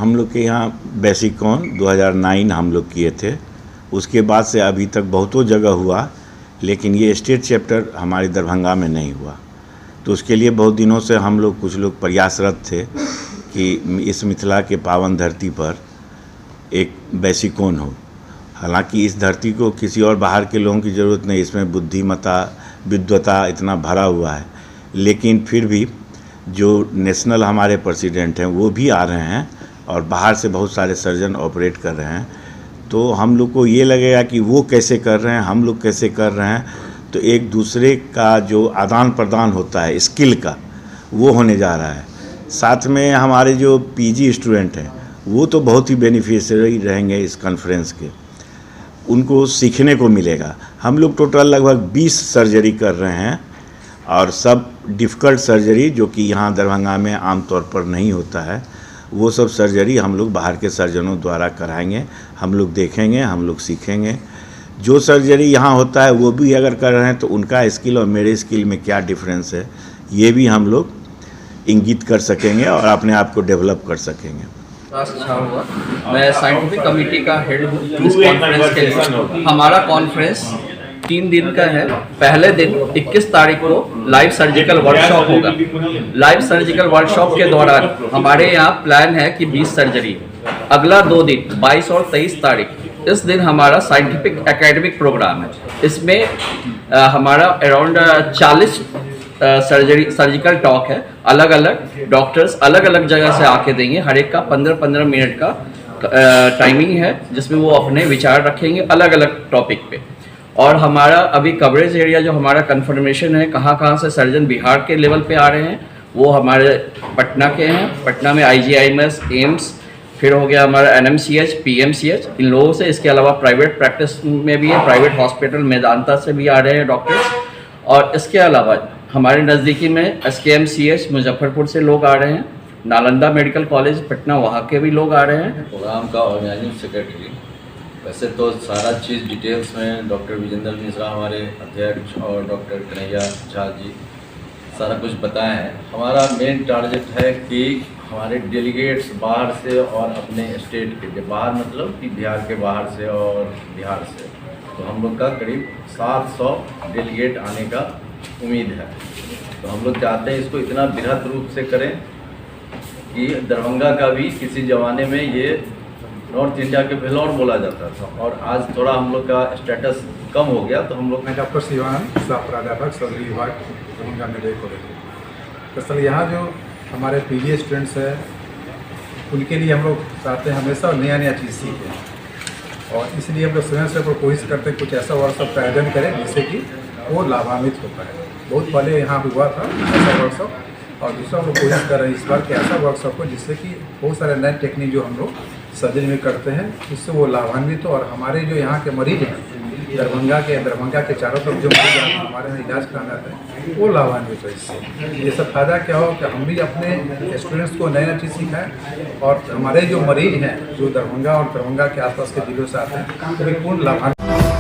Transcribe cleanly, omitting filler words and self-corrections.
हम लोग के यहाँ बेसिकॉन 2009 हम लोग किए थे। उसके बाद से अभी तक बहुतों जगह हुआ, लेकिन ये स्टेट चैप्टर हमारे दरभंगा में नहीं हुआ। तो उसके लिए बहुत दिनों से हम लोग कुछ लोग प्रयासरत थे कि इस मिथिला के पावन धरती पर एक बेसिकॉन हो। हालांकि इस धरती को किसी और बाहर के लोगों की ज़रूरत नहीं, इसमें बुद्धिमत्ता विद्वता इतना भरा हुआ है। लेकिन फिर भी जो नेशनल हमारे प्रेसिडेंट हैं वो भी आ रहे हैं और बाहर से बहुत सारे सर्जन ऑपरेट कर रहे हैं। तो हम लोग को ये लगेगा कि वो कैसे कर रहे हैं, हम लोग कैसे कर रहे हैं, तो एक दूसरे का जो आदान प्रदान होता है स्किल का, वो होने जा रहा है। साथ में हमारे जो पीजी स्टूडेंट हैं वो तो बहुत ही बेनिफिशियरी रहेंगे इस कॉन्फ्रेंस के, उनको सीखने को मिलेगा। हम लोग टोटल लगभग 20 सर्जरी कर रहे हैं और सब डिफ़िकल्ट सर्जरी जो कि यहाँ दरभंगा में आमतौर पर नहीं होता है, वो सब सर्जरी हम लोग बाहर के सर्जनों द्वारा कराएंगे। हम लोग देखेंगे, हम लोग सीखेंगे। जो सर्जरी यहाँ होता है वो भी अगर कर रहे हैं तो उनका स्किल और मेरे स्किल में क्या डिफरेंस है, ये भी हम लोग इंगित कर सकेंगे और अपने आप को डेवलप कर सकेंगे। अच्छा हुआ। मैं साइंटिफिक कमेटी का हेड हूँ इस कॉन्फ्रेंस के लिए। हमारा कॉन्फ्रेंस 3 दिन का है। पहले दिन 21 तारीख को लाइव सर्जिकल वर्कशॉप होगा। लाइव सर्जिकल वर्कशॉप के दौरान हमारे यहाँ प्लान है कि 20 सर्जरी। अगला 2 दिन 22 और 23 तारीख, इस दिन हमारा साइंटिफिक एकेडमिक प्रोग्राम है। इसमें हमारा अराउंड 40 सर्जिकल टॉक है। अलग अलग डॉक्टर्स अलग अलग जगह से आके देंगे। हर एक का 15-15 मिनट का टाइमिंग है, जिसमें वो अपने विचार रखेंगे अलग अलग टॉपिक पे। और हमारा अभी कवरेज एरिया जो हमारा कंफर्मेशन है, कहाँ कहाँ से सर्जन बिहार के लेवल पे आ रहे हैं, वो हमारे पटना के हैं। पटना में IGIMS, एम्स, फिर हो गया हमारा NMCH, PMCH, इन लोगों से। इसके अलावा प्राइवेट प्रैक्टिस में भी है, प्राइवेट हॉस्पिटल मेदांता से भी आ रहे हैं डॉक्टर्स। और इसके अलावा हमारे नज़दीकी में SKMCH मुजफ्फरपुर से लोग आ रहे हैं। नालंदा मेडिकल कॉलेज पटना, वहाँ के भी लोग आ रहे हैं। प्रोग्राम का ऑर्गेनाइजिंग सेक्रेटरी, वैसे तो सारा चीज़ डिटेल्स में डॉक्टर विजेंद्र मिश्रा हमारे अध्यक्ष और डॉक्टर कन्हैया झा जी सारा कुछ बताए हैं। हमारा मेन टारगेट है कि हमारे डेलीगेट्स बाहर से और अपने स्टेट के बाहर, मतलब कि बिहार के बाहर से और बिहार से, तो हम लोग का करीब 700 डेलीगेट आने का उम्मीद है। तो हम लोग चाहते हैं इसको इतना बृहद रूप से करें कि दरभंगा का भी किसी ज़माने में ये नॉर्थ इंडिया के बेलोर बोला जाता था, और आज थोड़ा हम लोग का स्टेटस कम हो गया। तो हम लोग मैं डॉक्टर शिवान प्राध्यापक सर्जरी विभाग दरभंगा मेडिकल कॉलेज। दरअसल यहाँ जो हमारे PG स्टूडेंट्स हैं उनके लिए हम लोग चाहते हैं हमेशा नया नया चीज़ सीखें, और इसलिए हम लोग समय से कोशिश करते हैं कुछ ऐसा वर्कशॉप का आयोजन करें जिससे कि वो लाभान्वित हो पाए। बहुत पहले यहाँ हुआ था ऐसा वर्कशॉप, और दूसरा हम लोग कोशिश कर रहे हैं इस बार कि ऐसा वर्कशॉप हो जिससे कि बहुत सारे नए टेक्निक जो हम लोग सर्जरी में करते हैं उससे वो लाभान्वित हो, और हमारे जो यहाँ के मरीज हैं दरभंगा के चारों तरफ जो मरीज हमारे यहाँ इलाज कराने आते हैं वो लाभान्वित हो। इससे ये सब फायदा क्या हो कि हम भी अपने स्टूडेंट्स को नया चीज़ सिखाएं, और हमारे जो मरीज हैं जो दरभंगा और दरभंगा के आसपास के जिलों से आते हैं वो भी पूर्ण लाभान्वित।